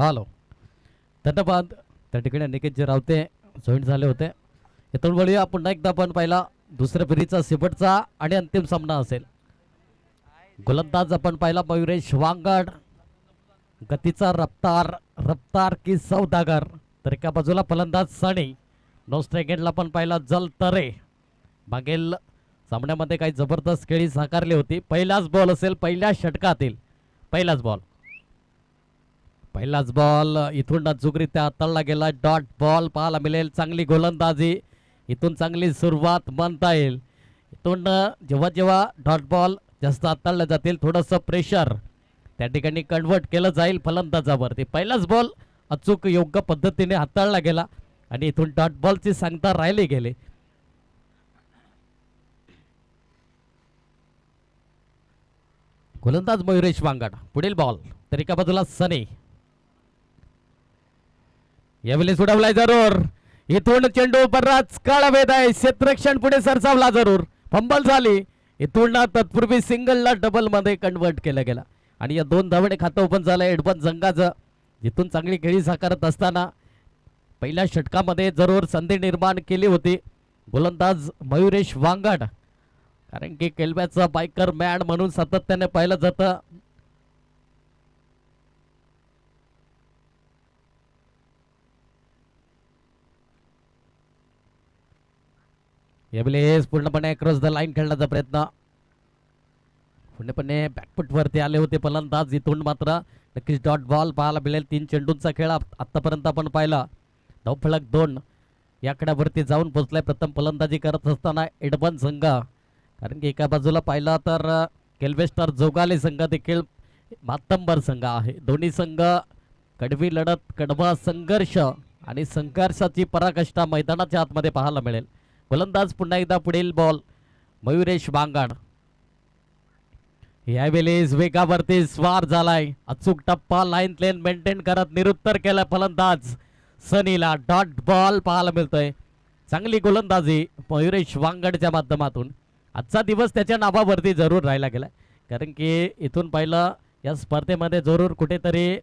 Hello, धन्यवाद. त्या ठिकाणी निकेतजी रावते जॉईन झाले होते. इथून वळूया पुन्हा एकदा आपण पाहिला दुसऱ्या फेरीचा शेवटचा आणि अंतिम सामना असेल. गोलंदाज आपण पाहिला मयुरेश वांगड, गतीचा रफ्तार की सौदागर. तर एका बाजूला फलंदाज सनी, नो स्ट्राईक एंडला पण पाहिला जल तरे. मागील सामन्यामध्ये काही जबरदस्त खेळी साकारली होती. पहिलाच बॉल असेल पहिल्या षटकातील पहिलाच बॉल इथून नाजूकरित्या हाताळला गेला. डॉट बॉल पाहायला मिळेल. चांगली गोलंदाजी, इथून चांगली सुरुवात म्हणता येईल. इथून जेव्हा जेव्हा डॉट बॉल जास्त हाताळले जातील थोडंसं प्रेशर त्या ठिकाणी कन्वर्ट केलं जाईल फलंदाजावरती. पहिलाच बॉल अचूक योग्य पद्धतीने हाताळला गेला आणि इथून डॉट बॉलची सांगता राहिली गेली. गोलंदाज मयुरेश वांगड, पुढील बॉल. तर एका बाजूला सनी, यावेळी सोडवलाय जरूर. इथून चेंडू बराच काळ वेध आहे. क्षेत्ररक्षण पुढे सरसावला जरूर. फंबल झाली. इथून तत्पूर्वी सिंगलला डबल मध्ये कन्वर्ट केलं गेला आणि या 2 धावेने खातं ओपन झालं एडवन संघाचं. जिथून चांगली खेळी साकारत असताना पहिल्या षटकामध्ये जरूर संधी निर्माण केली होती गोलंदाज मयुरेश वांगड. कारण की केलव्याचा बायकर मॅन म्हणून सातत्याने पाहिलं जातं. यावेळेस पूर्णपणे क्रॉस द लाईन खेळण्याचा प्रयत्न, पूर्णपणे बॅकफुट वरती आले होते फलंदाज. इथून मात्र नक्कीच डॉट बॉल पाहायला मिळेल. 3 चेंडूंचा खेळ आतापर्यंत आपण पाहिला. धावफलक 2 या आकड्यावरती जाऊन पोहोचलाय प्रथम फलंदाजी करत असताना एडवन संघ. कारण की एका बाजूला पाहिला तर केल्वेस्टर जोगाले संघ देखील मातंबर संघ आहे. दोन्ही संघ कडवी लढत, कडवा संघर्ष आणि संघर्षाची पराकाष्ठा मैदानाच्या आतमध्ये पाहायला मिळेल. गोलंदाज पुन्हा एकदा पुढील बॉल मयुरेश वांगड. यावेळेस वेगावरती स्वार झालाय. अचूक टप्पा लाईन लेन मेंटेन करत निरुत्तर केला फलंदाज सनीला. डॉट बॉल पाहायला मिळतोय. चांगली गोलंदाजी मयुरेश वांगडच्या माध्यमातून. आजचा दिवस त्याच्या नावावरती जरूर राहिला गेलाय. कारण की इथून पाहिलं या स्पर्धेमध्ये जरूर कुठेतरी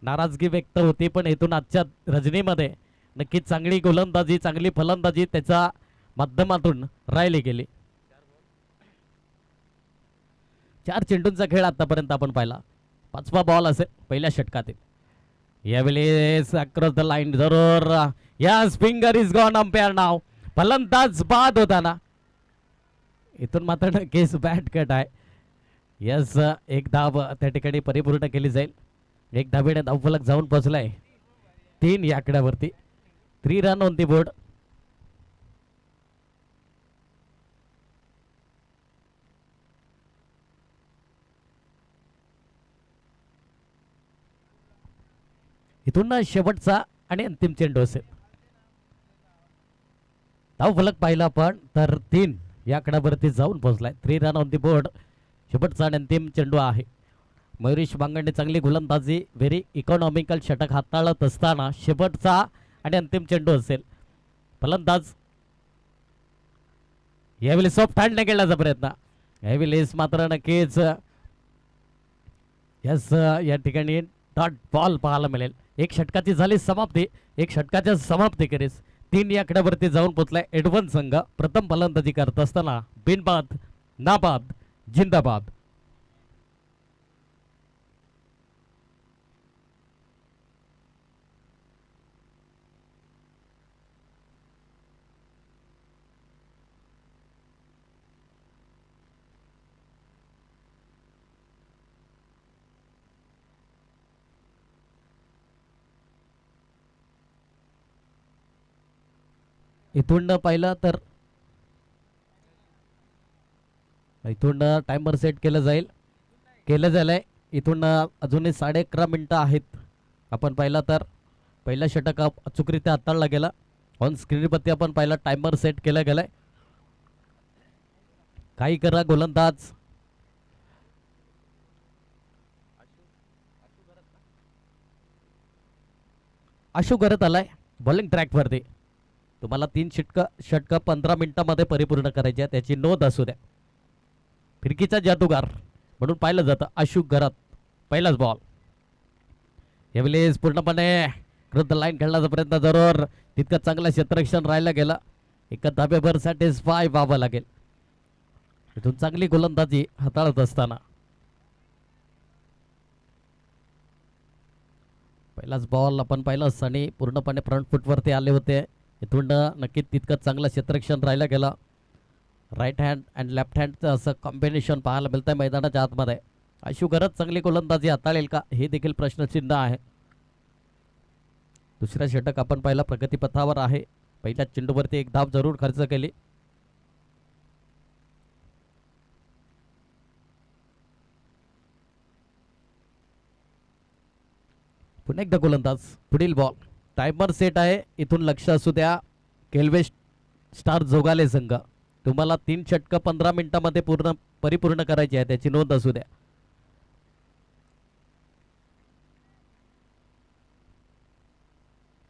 नाराजगी व्यक्त होती, पण इथून आजच्या रजनीमध्ये नक्कीच चांगली गोलंदाजी, चांगली फलंदाजी त्याच्या माध्यमातून राहिली गेली. 4 चेंडूंचा खेळ आतापर्यंत आपण पाहिला. 5वा बॉल असेल पहिल्या षटकातील. यावेळेस अक्रॉस द लाईन जरूर. Yes, finger is gone. Umpire नाव. फलंदाज बाद होताना इथून मात्र केस बॅट कट आहे. यस, 1 धाव त्या ठिकाणी परिपूर्ण केली जाईल. 1 धावेने धावफलक जाऊन पोहोचलाय 3 या आकड्यावरती. 3 रन ऑन दी बोर्ड. इथून शेवटचा आणि अंतिम चेंडू असेल. धावफलक पाहिला आपण तर 3 या आकड्यावरती जाऊन पोहोचलाय. 3 रन ऑन दी बोर्ड. शेवटचा आणि अंतिम चेंडू आहे. मयुरेश वांगडने चांगली गोलंदाजी, व्हेरी इकॉनॉमिकल षटक हाताळत असताना शेवटचा आणि अंतिम चेंडू असेल. फलंदाज यावेळी सॉफ्ट हँडने खेळण्याचा प्रयत्न. यावेळेस मात्र नक्कीच यस, या ठिकाणी डॉट बॉल पाहायला मिळेल. 1 षटकाची झाली समाप्ती. 1 षटकाच्या समाप्तीखेरीज 3 या आकड्यावरती जाऊन पोहोचलाय एडवन संघ. प्रथम फलंदाजी करत असताना बिनबाद, नाबाद, जिंदाबाद. इथून पाहिलं तर इथून टाइमर सेट केलं जाईल. केलं झालंय. इथून अजूनही 11:30 मिनिटं आहेत. आपण पाहिलं तर पहिला षटक अचूकरित्या हाताळला गेला. ऑन स्क्रीनवरती आपण पाहिलं टाइमर सेट केलं गेलाय. काही करा गोलंदाज आशू करत आलाय बॉलिंग ट्रॅकवरती. तुम्हाला 3 षटकं 15 मिनिटांमध्ये परिपूर्ण करायचे आहे, त्याची नोंद असू द्या. फिरकीचा जादूगार म्हणून पाहिलं जातं आशू घरात. पहिलाच बॉल. यावेळेस पूर्णपणे विरुद्ध लाईन खेळण्याचा प्रयत्न जरूर तितकं चांगलं क्षेत्ररक्षण राहिलं गेलं. एका धाब्यावर सॅटिस्फाय व्हावं लागेल. इथून चांगली गोलंदाजी हाताळत असताना पहिलाच बॉल आपण पाहिलं असताना पूर्णपणे फ्रंट फुटवरती आले होते. इथून नक्कीच तितकं चांगलं क्षेत्ररक्षण राहिलं गेलं. राईट हँड अँड लेफ्ट हँडचं असं कॉम्बिनेशन पाहायला मिळतंय मैदानाच्या आतमध्ये. आशू गरज चांगली गोलंदाजी हाताळेल का हे देखील प्रश्नचिन्ह आहे. दुसरा षटक आपण पाहिला प्रगतीपथावर आहे. पहिल्या चेंडूवरती एक धाव जरूर खर्च केली. पुन्हा एकदा गोलंदाज पुढील बॉल टायमर सेट आहे. इथून लक्ष असू द्या केल्वे स्टार जोगाले संघ. तुम्हाला 3 षटकं 15 मिनिटांमध्ये परिपूर्ण करायची आहे त्याची नोंद असू द्या.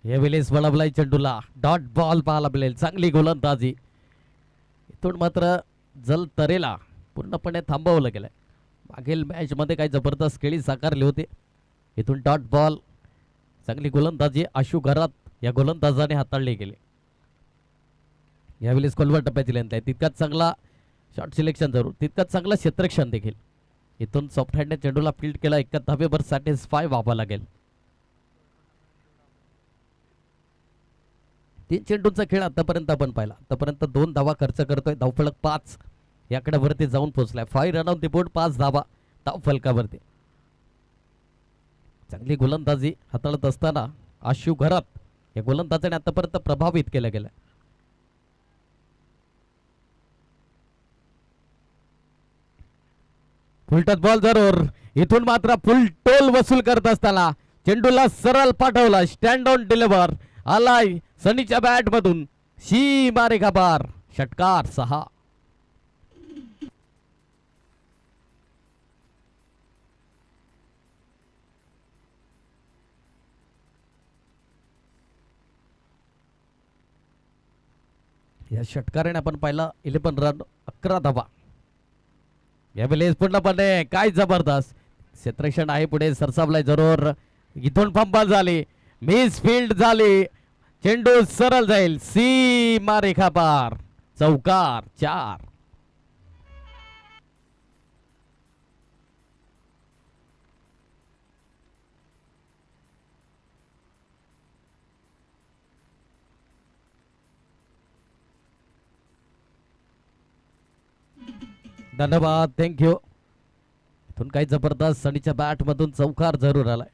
यावेळेस वळवलाय चेंडूला डॉट बॉल पाहायला मिळेल. चांगली गोलंदाजी. इथून मात्र जल तरेला पूर्णपणे थांबवलं गेलंय. मागील मॅचमध्ये काही जबरदस्त खेळी साकारली होती. इथून डॉट बॉल चांगली गोलंदाजी आशू घरात या गोलंदाजाने हाताळली गेली. यावेळेस खोलवर टप्प्याची लेंथ आहे. तितकाच चांगला शॉट सिलेक्शन जरूर तितकाच चांगलं क्षेत्ररक्षण देखील. इथून सॉफ्ट हँडने चेंडूला फील्ड केला. एका धाब्यावर सॅटिस्फाय व्हावं लागेल. 3 चेंडूंचा खेळ आतापर्यंत आपण पाहिला. आतापर्यंत 2 धावा खर्च करतोय. धावफलक 5 या आकड्यावरती जाऊन पोहोचलाय. 5 रन ऑन द बोर्ड 5 धावा धावफलकावरती. चांगली गोलंदाजी हाताळत असताना आशू घरात या गोलंदाजाने आतापर्यंत प्रभावित केलं गेलं. फुलटच बॉल जरूर. इथून मात्र फुल टोल वसूल करत असताना चेंडूला सरळ पाठवला. स्टँड ऑन डिलिव्हर आलाय सनीच्या बॅट मधून. सीमा रेखा पार. षटकार 6. या षटकाराने आपण पाहिला 11 रन 11 धावा. यावेळेस पूर्णपणे काय जबरदस्त क्षेत्ररक्षण आहे. पुढे सरसावलाय जरूर. इथून फंबल झाली. मिस फील्ड झाली. चेंडू सरळ जाईल सीमा रेखा पार. चौकार 4. धन्यवाद थँक्यू. इथून काही जबरदस्त सनीच्या बॅट मधून चौकार जरूर आलाय.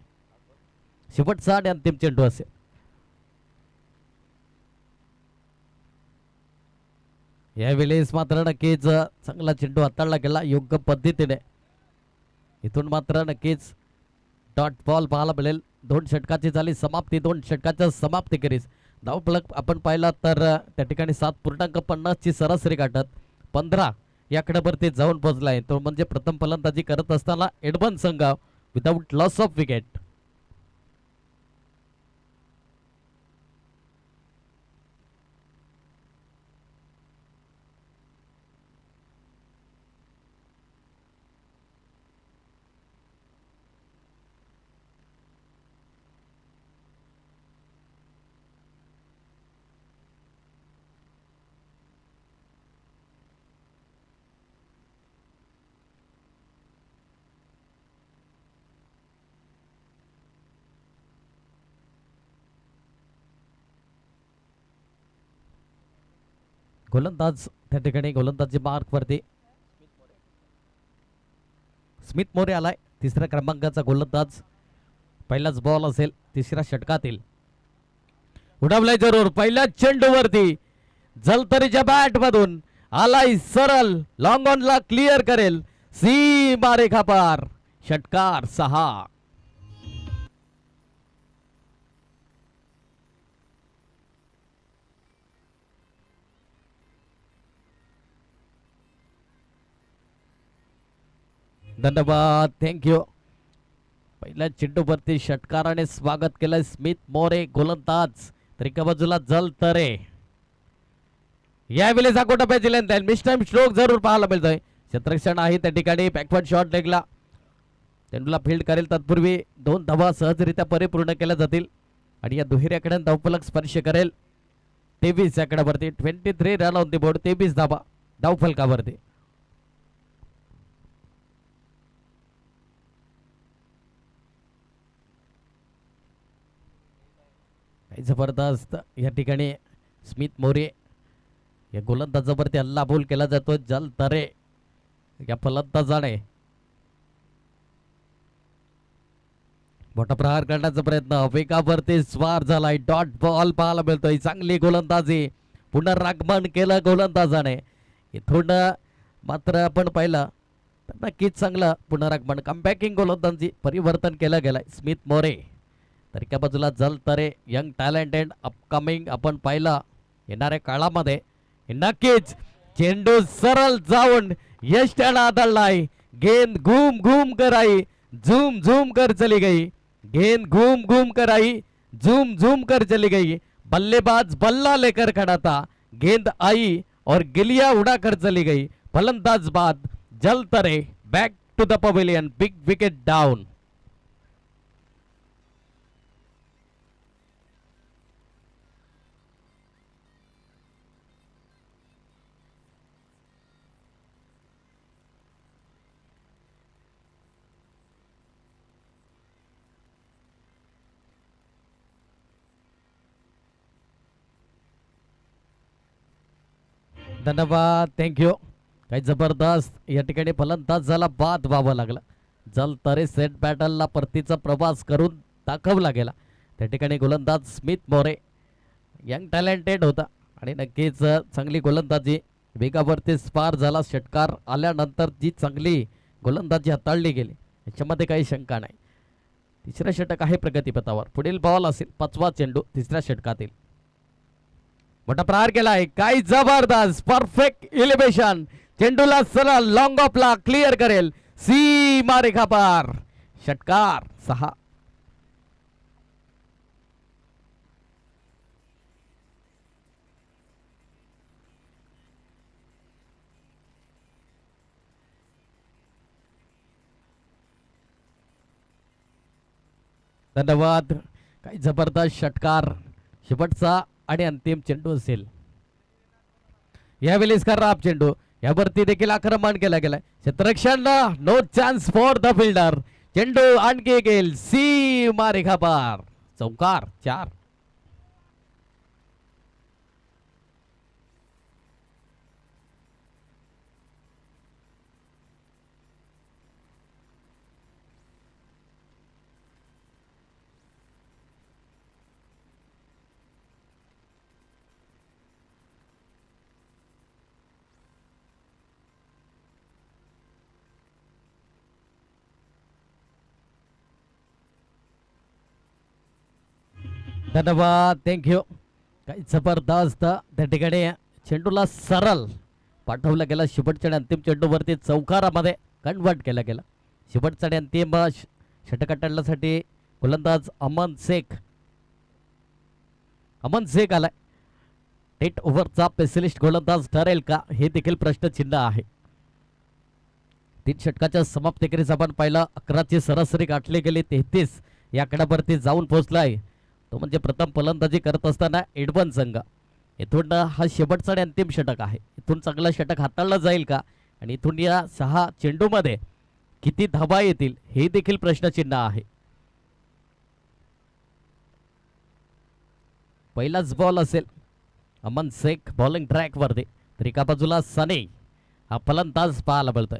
शेवटचा आणि अंतिम चेंडू असेल. यावेळेस मात्र नक्कीच चांगला चेंडू हाताळला गेला योग्य पद्धतीने. इथून मात्र नक्कीच डॉट बॉल पाहायला मिळेल. 2 षटकाची झाली समाप्ती. 2 षटकाच्या समाप्ती करीस धावफलक आपण पाहिला तर त्या ठिकाणी 7.50 ची सरासरी गाठत 15 या आकड्यावरती जाऊन पोहोचलाय. तो म्हणजे प्रथम फलंदाजी करत असताना एडमन संघ विदाउट लॉस ऑफ विकेट. गोलंदाज त्या ठिकाणी गोलंदाजी मार्क वरती स्मिथ मोरे आलाय. 3ऱ्या क्रमांकाचा गोलंदाज. पहिलाच बॉल असेल 3ऱ्या षटकातील. उडवलाय जरूर. पहिल्या चेंडूवरती जलतरीच्या बॅट मधून आलाय सरळ. लॉंग ऑन ला क्लिअर करेल सीमा रेखा पार. षटकार 6. धन्यवाद थँक्यू. पहिल्या चेंडूवरती षटकाराने स्वागत केलं स्मिथ मोरे गोलंदाज. तर एका बाजूला जल तरे. यावेळेस अकोटा पाहिजे लेंथ मिस टाइम स्ट्रोक जरूर पाहायला मिळतोय. क्षेत्ररक्षण आहे त्या ठिकाणी. बॅकवर्ड शॉट लेगला चेंडूला फील्ड करेल तत्पूर्वी 2 धावा सहजरित्या परिपूर्ण केल्या जातील आणि या दुहेरीकडे धावफलक स्पर्श करेल 23 आकड्यावरती 23 रन ऑन द बोर्ड 23 धावा धावफलकावरती. जबरदस्त या ठिकाणी स्मिथ मोरे या गोलंदाजावरती हल्ला बोल केला जातो. जल तरे या फलंदाजाने मोठा प्रहार करण्याचा प्रयत्न वेगावरती स्वार झालाय. डॉट बॉल पाहायला मिळतोय. चांगली गोलंदाजी पुनरागमन केलं गोलंदाजाने. इथून मात्र आपण पाहिलं तर नक्कीच चांगलं पुनरागमन कमबॅकिंग गोलंदाजी परिवर्तन केलं गेलंय स्मिथ मोरे. तर एका बाजूला जल तरे यंग टॅलेंटेड अपकमिंग आपण पाहिलं येणाऱ्या काळामध्ये नक्कीच चेंडू सरळ जाऊन यष्टीला आदळलाय. गेंद घूम घूम कर आई झूम झूम कर चली गई. गेंद घूम घूम कर आई झूम झूम कर चली गई. बल्लेबाज बल्ला लेकर खड़ा था. गेंद आई और गिलिया उड़ा कर चली गई. फलंदाज बाद जल तरे back to the pavilion. Big wicket down. धन्यवाद थँक्यू. काही जबरदस्त या ठिकाणी फलंदाज झाला बाद व्हावं लागला. जल तरे सेट बॅटलला परतीचा प्रवास करून दाखवला गेला. त्या ठिकाणी गोलंदाज स्मिथ मोरे यंग टॅलेंटेड होता आणि नक्कीच चांगली गोलंदाजी वेगावरती स्पार झाला. षटकार आल्यानंतर जी चांगली गोलंदाजी हाताळली गेली याच्यामध्ये काही शंका नाही. तिसरा षटक आहे प्रगतीपथावर. पुढील बॉल असेल 5वा चेंडू तिसऱ्या षटकातील. मोठा प्रहार केलाय. काय जबरदस्त परफेक्ट इलिव्हेशन. चेंडूला सरळ लॉंग ऑफला क्लिअर करेल सीमा रेखा पार. षटकार 6. धन्यवाद. काही जबरदस्त षटकार शेवटचा आणि अंतिम चेंडू असेल. यावेळेस खराब चेंडू यावरती देखील आक्रमण केला गेलाय. क्षेत्ररक्षण no chance for the fielder. चेंडू आणखी गेल सीमा रेखा पार. चौकार 4. धन्यवाद थँक्यू. काही जबरदस्त त्या ठिकाणी चेंडूला सरळ पाठवला गेला. शेवटच्या आणि अंतिम चेंडूवरती चौकारामध्ये कन्वर्ट केला गेला. शेवटचा आणि अंतिम षटक टाळण्यासाठी गोलंदाज अमन शेख आलाय. 8 ओव्हरचा स्पेशलिस्ट गोलंदाज ठरेल का हे देखील प्रश्नचिन्ह आहे. 3 षटकाच्या समाप्तीखेरीज आपण पाहिलं 11ची सरासरी गाठली गेली. 33 या आकड्यावरती जाऊन पोहोचलाय. तो म्हणजे प्रथम फलंदाजी करत असताना एडवन संघ. इथून हा शेवटचा आणि अंतिम षटक आहे. इथून चांगला षटक हाताळलं जाईल का आणि इथून या 6 चेंडूमध्ये किती धावा येतील हे देखील प्रश्नचिन्ह आहे. पहिलाच बॉल असेल अमन शेख बॉलिंग ट्रॅकवरती. तर एका बाजूला सनी हा फलंदाज पाहायला मिळतोय.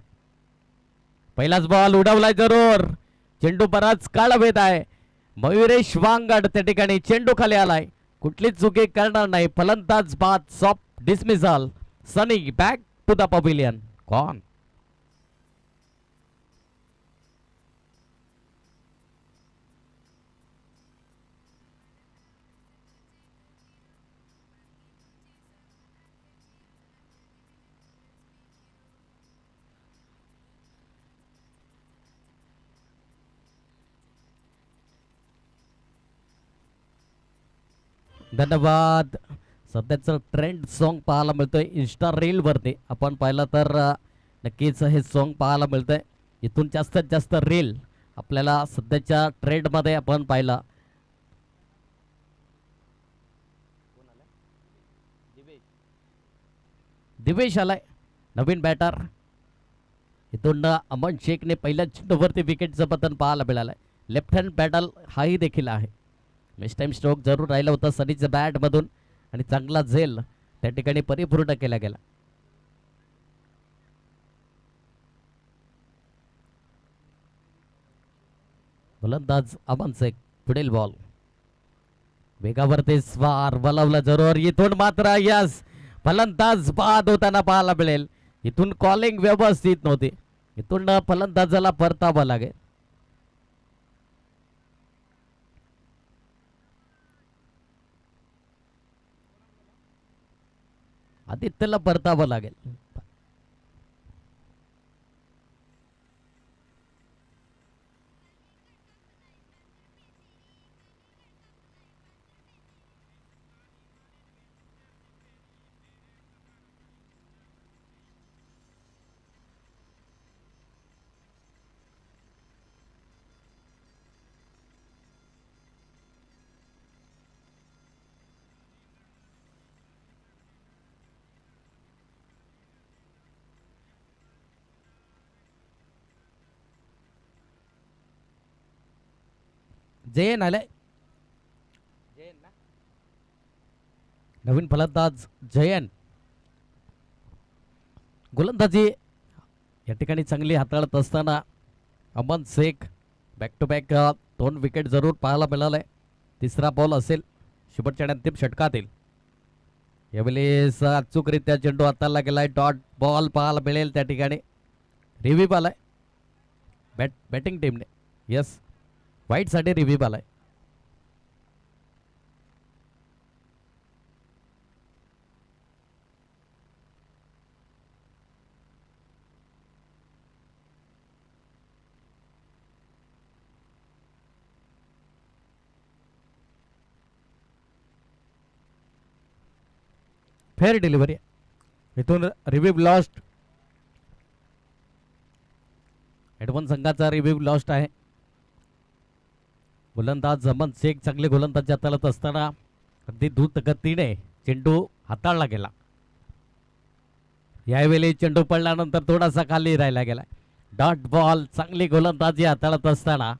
पहिलाच बॉल उडवलाय जरूर. चेंडू बराच काळ वेध आहे. मयुरेश वांगड त्या ठिकाणी चेंडू खाली आलाय. कुठलीच चुकी करणार नाही. फलंदाज बाद soft dismissal. Sunny back to the pavilion. कॉन. धन्यवाद. सध्याचं ट्रेंड सॉन्ग पाहायला मिळतोय इंस्टा रील वरती. आपण पाहिलं तर नक्कीच हे सॉन्ग पाहायला मिळतंय. इथून जास्तीत जास्त रील आपल्याला सध्याच्या ट्रेंडमध्ये आपण पाहिला. दिवेश आलाय नवीन बॅटर. इथून अमन शेखने पहिल्या चेंडूवरती विकेटचं पतन पाहायला मिळालंय. लेफ्ट हँड बॅटल हाही देखील आहे. मिस टाइम स्ट्रोक जरूर राहिला होता सनीच्या बॅटमधून आणि चांगला झेल त्या ठिकाणी परिपूर्ण केला गेला. गोलंदाज अमन शेख पुढील बॉल वेगावरती स्वार बोलावला जरूर. इथून मात्र यस फलंदाज बाद होताना पाहायला मिळेल. इथून कॉलिंग व्यवस्थित नव्हती. इथून फलंदाजाला परतावा लागेल. आदित्यला परतावा लागेल. जयन आलाय. नवीन फलंदाज जयन. गोलंदाजी या ठिकाणी चांगली हाताळत असताना Aman Shaikh back to back 2 wicket जरूर पाहायला मिळालाय. तिसरा बॉल असेल शेवटच्या अंतिम षटकातील. यावेळेस अचूकरित्या चेंडू हाताला गेलाय. डॉट बॉल पाहायला मिळेल त्या ठिकाणी. रिव्ह्यू आलाय बॅटिंग टीमने. यस वाईटसाठी रिव्ह्यू आलाय. Fair delivery. इथून रिव्ह्यू लॉस्ट. एडवन संघाचा रिव्ह्यू लॉस्ट आहे. गोलंदाज अमन शेख चांगले गोलंदाज हाताळत असताना अगदी द्रुत गतीने चेंडू हाताळला गेला. यावेळी चेंडू पडल्यानंतर थोडासा खाली राहिला गेला. डॉट बॉल चांगली गोलंदाजी हाताळत असताना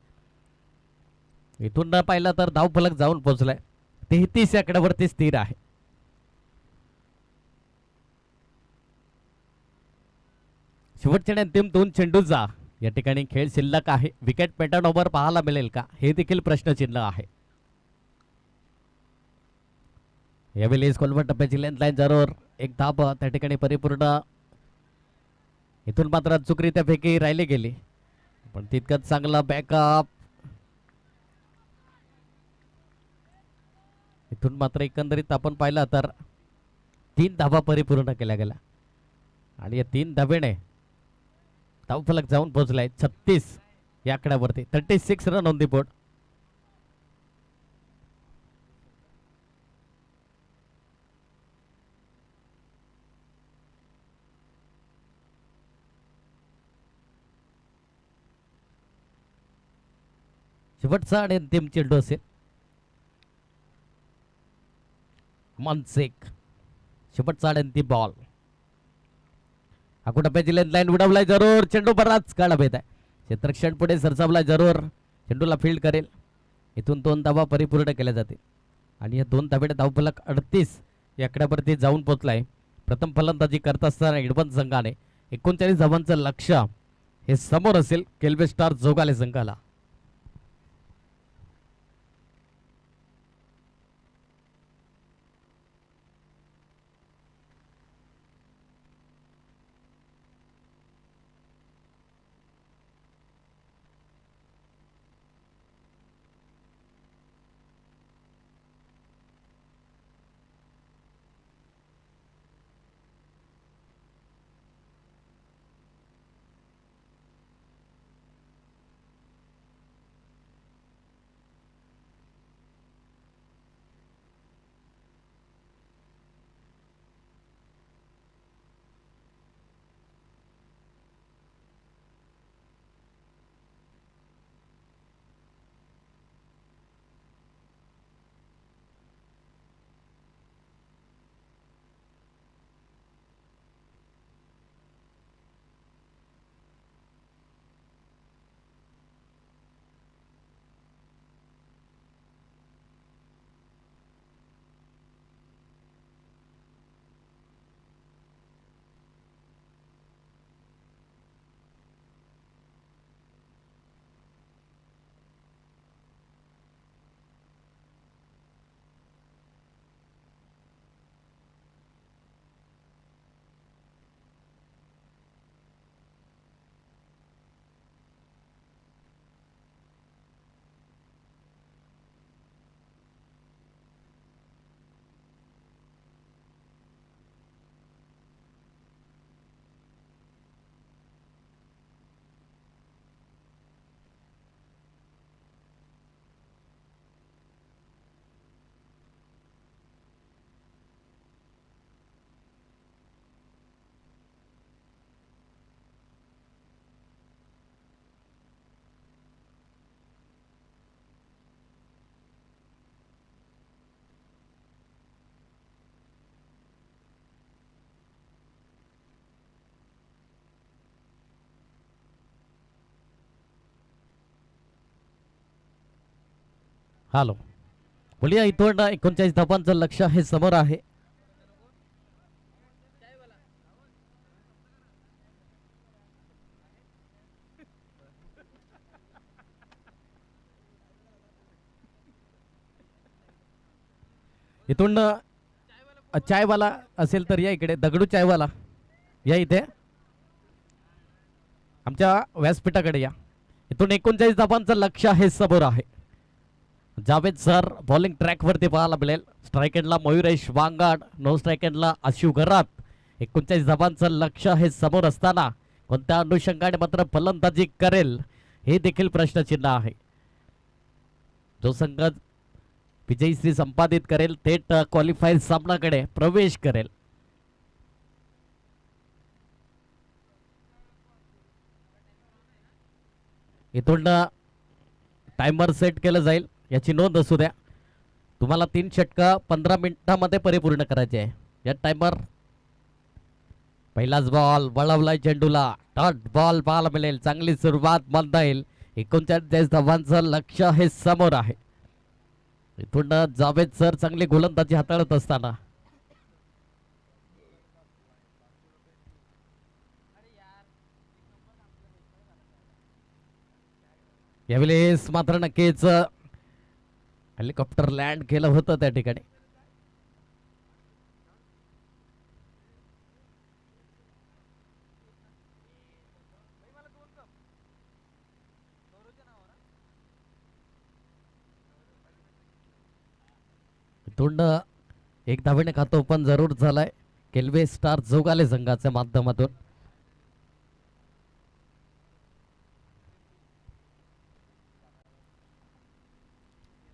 इथून न पाहिलं तर धावफलक जाऊन पोहोचलाय. 33 आकड्यावरती स्थिर आहे. शेवटच्या अंतिम 2 चेंडूचा या ठिकाणी खेळ शिल्लक आहे. विकेट पॅटर्न ओव्हर पाहायला मिळेल का हे देखील प्रश्नचिन्ह आहे. यावेळी कोलवट टप्प्याची लेंथ लाईन जरूर एक धाब त्या ठिकाणी परिपूर्ण. इथून मात्र चुकरीत्या फेकी राहिली गेली पण तितकंच चांगला बॅकअप. इथून मात्र एकंदरीत आपण पाहिलं तर 3 धाबा परिपूर्ण केल्या गेल्या आणि या 3 धाब्याने धावफलक जाऊन पोहोचलाय 36 या आकड्यावरती. 36 रन ऑन दी बोर्ड. शेवटचा आणि अंतिम चेंडू असेल. मनसेक शेवटचा आणि अंतिम बॉल. टप्प्याची लेंथ लाईन उडवलाय जरूर. चेंडू बराच काढा भेट आहे. क्षेत्ररक्षण पुढे सरसावलाय जरूर. चेंडूला फील्ड करेल. इथून 2 धावा परिपूर्ण केल्या जातील आणि या 2 धाब्याने धावफलक 38 या आकड्यावरती जाऊन पोहोचलाय. प्रथम फलंदाजी करत असताना एडवन संघाने 39 धावांचं लक्ष हे समोर असेल केल्वे स्टार जोगाले संघाला. हॅलो बोलिया इथून 39 धावांचं लक्ष हे समोर आहे. इथून चायवाला असेल तर या इकडे. दगडू चायवाला या इथे आमच्या व्यासपीठाकडे या. इथून 39 धावांचं लक्ष हे समोर आहे. जावेद सर बॉलिंग ट्रॅक वरती पाहायला मिळेल. स्ट्राईक एंडला मयुरेश वांगाड, नो स्ट्राईक एंडला आशु घरात. 39 धावांचं लक्ष हे समोर असताना कोणत्या अनुषंगाने मात्र फलंदाजी करेल हे देखील प्रश्नचिन्ह आहे. जो संघ विजयश्री संपादित करेल थेट क्वालिफायर सामनाकडे प्रवेश करेल. इथून टायमर सेट केलं जाईल याची नोंद असू द्या. तुम्हाला 3 षटकं 15 मिनिटांमध्ये परिपूर्ण करायचे आहे. या टायमर पहिलाच बॉल वळवलाय चेंडूला. डॉट बॉल पाहायला मिळेल. चांगली सुरुवात म्हणता येईल. 39 धावांचं लक्ष हे समोर आहे. इथून जावेद सर चांगली गोलंदाजी हाताळत असताना यावेळेस मात्र नक्कीच हेलिकॉप्टर लँड केलं होतं त्या ठिकाणी. इथून एक धावेने खातो पण जरूर झालाय केल्वे स्टार जोगाले संघाच्या माध्यमातून.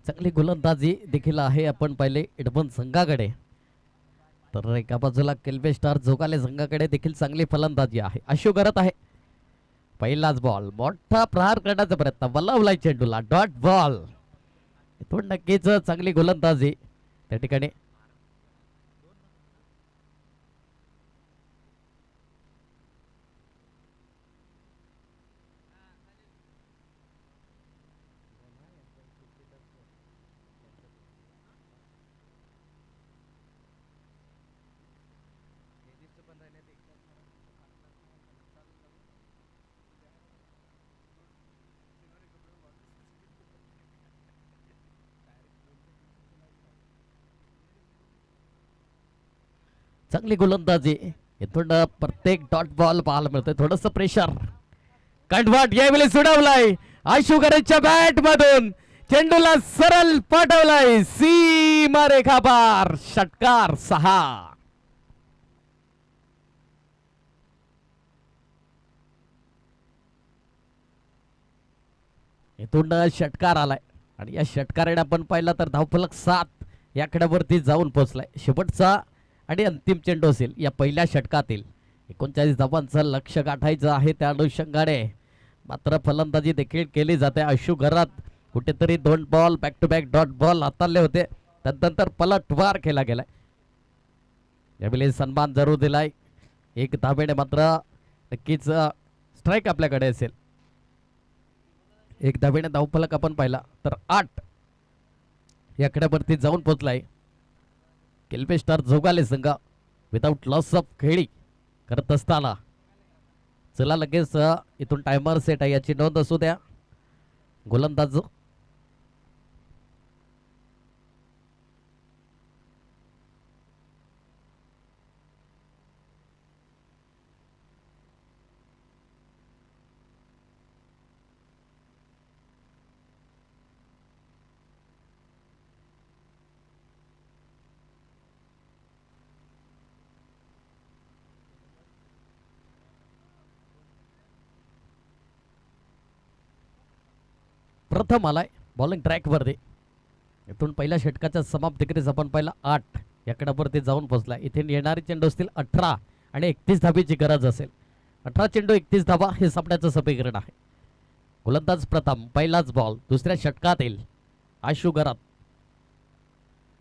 चांगली गोलंदाजी देखील आहे आपण पाहिले इडबन संघाकडे. तर एका बाजूला केल्वे स्टार जोगाले संघाकडे देखील चांगली फलंदाजी आहे. आशु करत आहे. पहिलाच बॉल मोठा प्रहार करण्याचा प्रयत्न वल्लवलाय चेंडूला. Dot ball. इथून नक्कीच चांगली गोलंदाजी त्या ठिकाणी. चांगली गोलंदाजी. इथून प्रत्येक डॉट बॉल पाहायला मिळतोय. थोडस प्रेशर कंठवाट यावेळी सोडवलाय आशु घराच्या बॅट मधून. चेंडूला सरळ पाठवलाय सीमा रेखा पार. षटकार 6. इथून षटकार आलाय आणि या षटकाराने आपण पाहिलं तर धावफलक 7 या आकड्यावरती जाऊन पोहोचलाय. शेवटचा आणि अंतिम चेंडू असेल या पहिल्या षटकातील. 39 धावांचं लक्ष गाठायचं आहे. त्या अनुषंगाने मात्र फलंदाजी देखील केली जाते. आशु घरात कुठेतरी 2 ball back to back dot ball हाताळले होते. त्यानंतर पलटवार केला गेलाय. यावेळी सन्मान जरूर दिलाय. 1 धावेने मात्र नक्कीच स्ट्राईक आपल्याकडे असेल. 1 धावेने धावफलक आपण पाहिला तर 8 या आकड्यावरती जाऊन पोहोचलाय. केल्वे स्टार जोगाले संघ विदाउट लॉस ऑफ खेळी करत असताना. चला लगेच इथून टायमर सेट आहे याची नोंद असू द्या. गोलंदाज प्रथम आलाय बॉलिंग ट्रॅक वरती. इथून पहिल्या षटकाच्या समाप्तीकडे आपण पाहिला 8 या आकड्यावरती जाऊन पोहोचलाय. इथे येणारे चेंडू असतील 18 आणि 31 धाबीची गरज असेल. 18 चेंडू 31 धाबा हे सामन्याचं समीकरण आहे. गोलंदाज प्रथम पहिलाच बॉल दुसऱ्या षटकातील आशु घरात.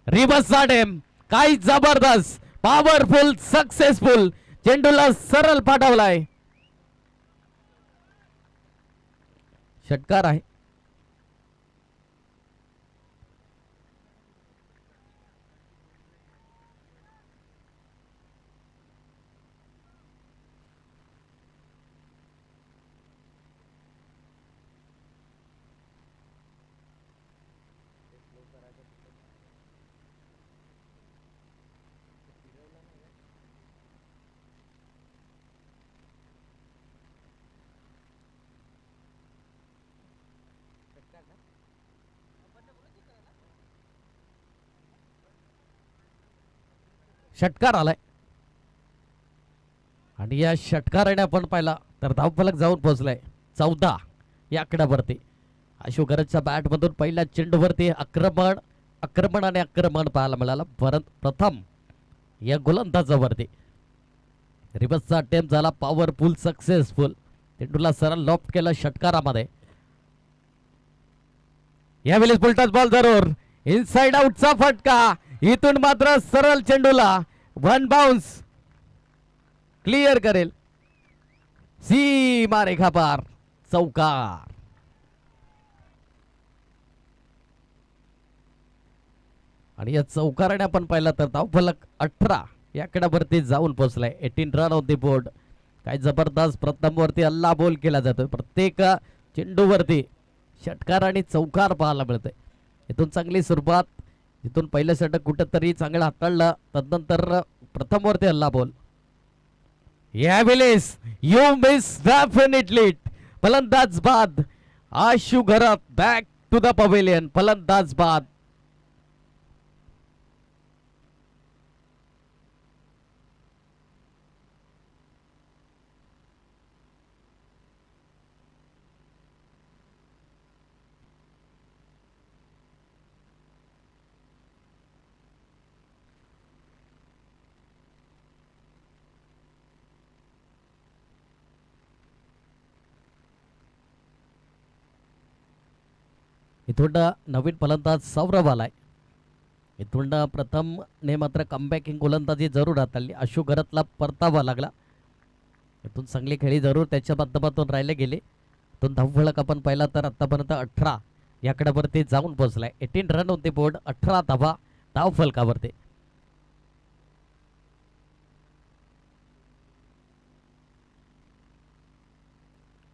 रिवर्स साडेम काय जबरदस्त पॉवरफुल सक्सेसफुल चेंडूला सरळ पाठवलाय. षटकार आहे. षटकार आलाय आणि या षटकाराने आपण पाहिला तर धावफलक जाऊन पोहोचलाय 14 या आकड्यावरती. अशोकरच्या बॅटमधून पहिल्या चेंडूवरती आक्रमण आणि आक्रमण पाहायला मिळालं. प्रथम या गोलंदाजावरती रिवर्सचा अटेम्प्ट झाला, पॉवरफुल सक्सेसफुल. चेंडूला सरळ लॉफ्ट केलं षटकारामध्ये. यावेळेस पुलटाच बॉल जरूर इनसाइड आउटचा फटका. इथून मात्र सरळ चेंडूला वन बाउन्स क्लिअर करेल सीमा रेखा पार, चौकार. आणि या चौकाराने आपण पाहिलं तर धावफलक 18 या आकड्यावरती जाऊन पोहोचलाय. 18 रन ऑन द बोर्ड. काय जबरदस्त प्रथम वरती हल्ला बोल केला जातोय. प्रत्येक चेंडूवरती षटकार आणि चौकार पाहायला मिळतंय. इथून चांगली सुरुवात. इथून पहिलं षटक कुठंतरी चांगलं हाताळलं, तदनंतर प्रथम वरती हल्ला बोल. यावेळेस यू मिस डेफिनेटली. फलंदाज बाद. आशु घरात बॅक टू द पवेलियन. फलंदाज बाद. इथून नवीन फलंदाज सौरभ आलाय. इथून प्रथम ने मात्र कमबॅकिंग गोलंदाजी जरूर हाताळली. अशोक घरातला परतावा लागला. इथून चांगली खेळी जरूर त्याच्या माध्यमातून राहिले गेले. इथून धावफलक आपण पाहिला तर आतापर्यंत 18 या आकड्यावरती जाऊन पोहोचलाय. 18 रन ऑन द बोर्ड, 18 धावा धावफलकावरती.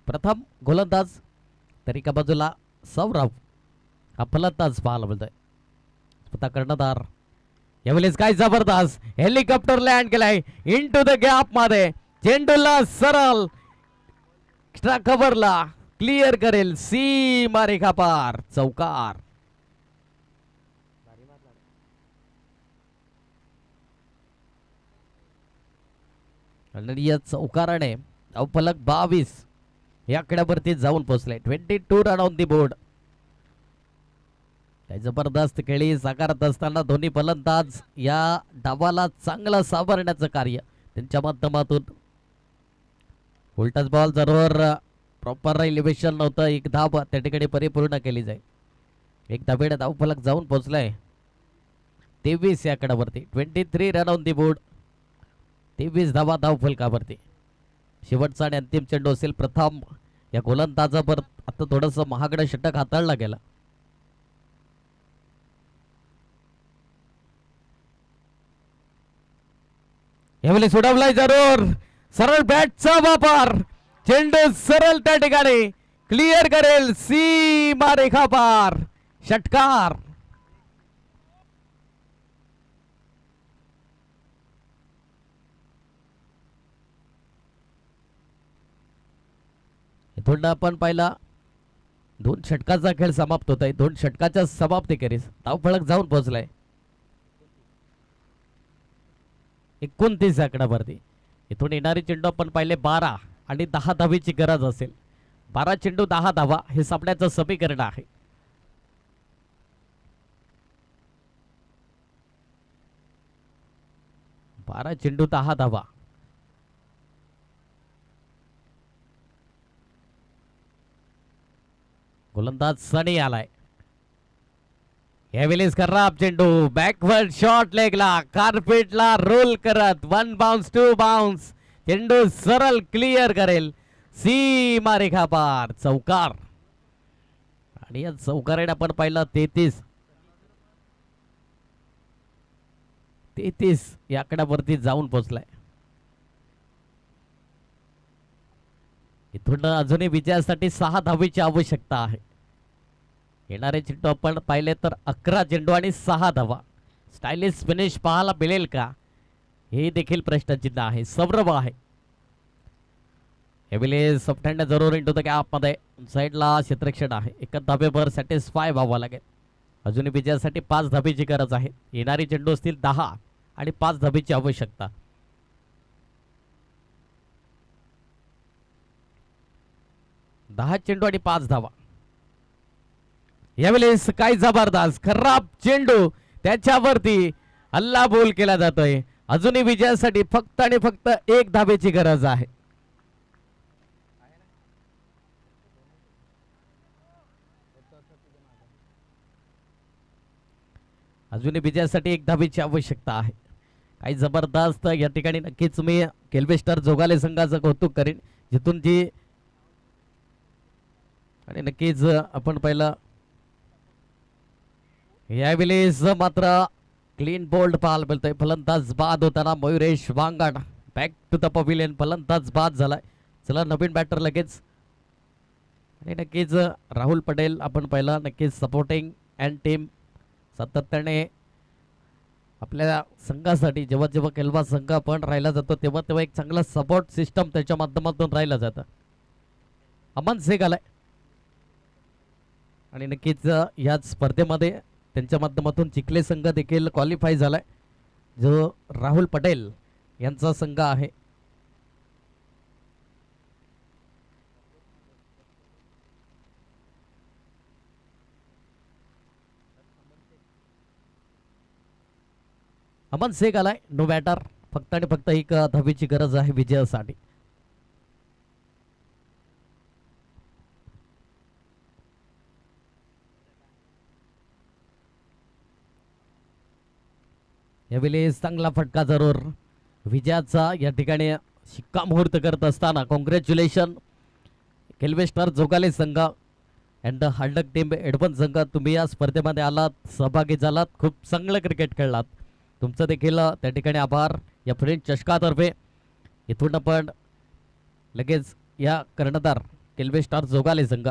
प्रथम गोलंदाज तरी का बाजूला सौरभ हा फलंदाज पाहायला मिळतोय. स्वतः कर्णधार. यावेळेस काय जबरदस्त हेलिकॉप्टर लँड केलाय इनटू द गॅप मध्ये. चेंडूला सरळ कव्हरला क्लिअर करेल सीमा रेखा पार, चौकार. आणि या चौकाराने धावफलक 22 या आकड्यावरती जाऊन पोहोचले. 22 रन ऑन दी बोर्ड. काय जबरदस्त खेळी साकारत असताना दोन्ही फलंदाज या डावाला चांगला सावरण्याचं कार्य त्यांच्या माध्यमातून. उलटाच बॉल जरूर प्रॉपर इलिव्हेशन नव्हतं. एक धाव त्या ठिकाणी परिपूर्ण केली जाईल. एक धावेने धावफलक जाऊन पोहोचलाय 23 या आकड्यावरती. 23 रन ऑन दी बोर्ड, 23 धावा धावफलकावरती. शेवटचा आणि अंतिम चेंडू असेल. प्रथम या गोलंदाजावर आता थोडंसं महागडं षटक हाताळला गेला. यावेळी सोडवलाय जरूर सरळ बॅटचा वापर. चेंडू सरळ त्या ठिकाणी क्लिअर करेल सीमा रेखा पार, षटकार. इथून आपण पाहिला 2 षटकाचा खेळ समाप्त होत आहे. 2 षटकाच्या समाप्ती करीस धावफलक जाऊन पोहोचलाय 29 आकड्यावरती. इथून येणारे चेंडू आपण पाहिले 12 आणि 10 धावेची गरज असेल. 12 चेंडू 10 धावा हे सामन्याचं समीकरण आहे. बारा चेंडू 10 धावा. गोलंदाज सनी आलाय. यावेळेस खराब चेंडू बॅकवर्ड शॉट लेगला कार्पेटला रोल करत 1 बाउन्स 2 बाउन्स. चेंडू सरळ क्लिअर करेल सीमा रेखा पार, चौकार. आणि या चौकाराने आपण पाहिलं 33 या आकड्यावरती जाऊन पोहोचलाय. इथून अजूनही विजयासाठी 6 धावेची आवश्यकता आहे. येणारे चेंडू आपण पाहिले तर 11 चेंडू आणि 6 धावा. स्टायलिश फिनिश पाहायला मिळेल का हे देखील प्रश्नचिन्ह आहे. सौरभ आहे यावेळी सफ्टहँड जरूर इंटू द गॅप मध्ये. साईडला क्षेत्ररक्षण आहे. 1 धावेवर सॅटिस्फाय व्हावं लागेल. अजूनही विजयासाठी 5 धावेची गरज आहे. येणारी चेंडू असतील 10. आणि 5 धाबेची आवश्यकता. दहा चेंडू आणि 5 धावा. यावेळेस काय जबरदस्त खराब चेंडू त्याच्यावरती हल्ला बोल केला जातोय. अजूनही विजयासाठी फक्त आणि फक्त 1 धाबेची गरज आहे. अजूनही विजयासाठी 1 धाबेची आवश्यकता आहे. काही जबरदस्त या ठिकाणी नक्कीच मी केल्वेस्टर जोगाले संघाचं कौतुक करेन जिथून जी आणि नक्कीच आपण पहिलं यावेळेस मात्र क्लीन बोल्ड पाहायला मिळतोय. फलंदाज बाद होताना Mayuresh Wangad back to the pavilion. फलंदाज बाद झालाय. चला नवीन बॅटर लगेच आणि नक्कीच राहुल पटेल आपण पहिला नक्कीच सपोर्टिंग अँड टीम सातत्याने आपल्या संघासाठी जेव्हा जेव्हा केलवा संघ आपण राहिला जातो तेव्हा तेव्हा एक चांगला सपोर्ट सिस्टम त्याच्या माध्यमातून राहिला जातं. अमन शेख आलाय आणि नक्कीच याच स्पर्धेमध्ये त्यांच्या माध्यमातून चिखले संघ देखील क्वालिफाय झालाय जो राहुल पटेल यांचा संघ आहे. अमन शेख आलाय नो बॅटर. फक्त आणि फक्त 1 धाबेची गरज आहे विजयासाठी. यावेळेस चांगला फटका जरूर विजयाचा या ठिकाणी शिक्कामोर्तब करत असताना कॉंग्रॅच्युलेशन केल्वेस्टर जोगाले संघ अँड हळदक टीम एडवन संघ. तुम्ही या स्पर्धेमध्ये आलात, सहभागी झालात, खूप चांगलं क्रिकेट खेळलात. तुमचं देखील त्या ठिकाणी आभार या फ्रेंच चषकातर्फे. इथून आपण लगेच या कर्णधार केल्वेस्टर जोगाले संघ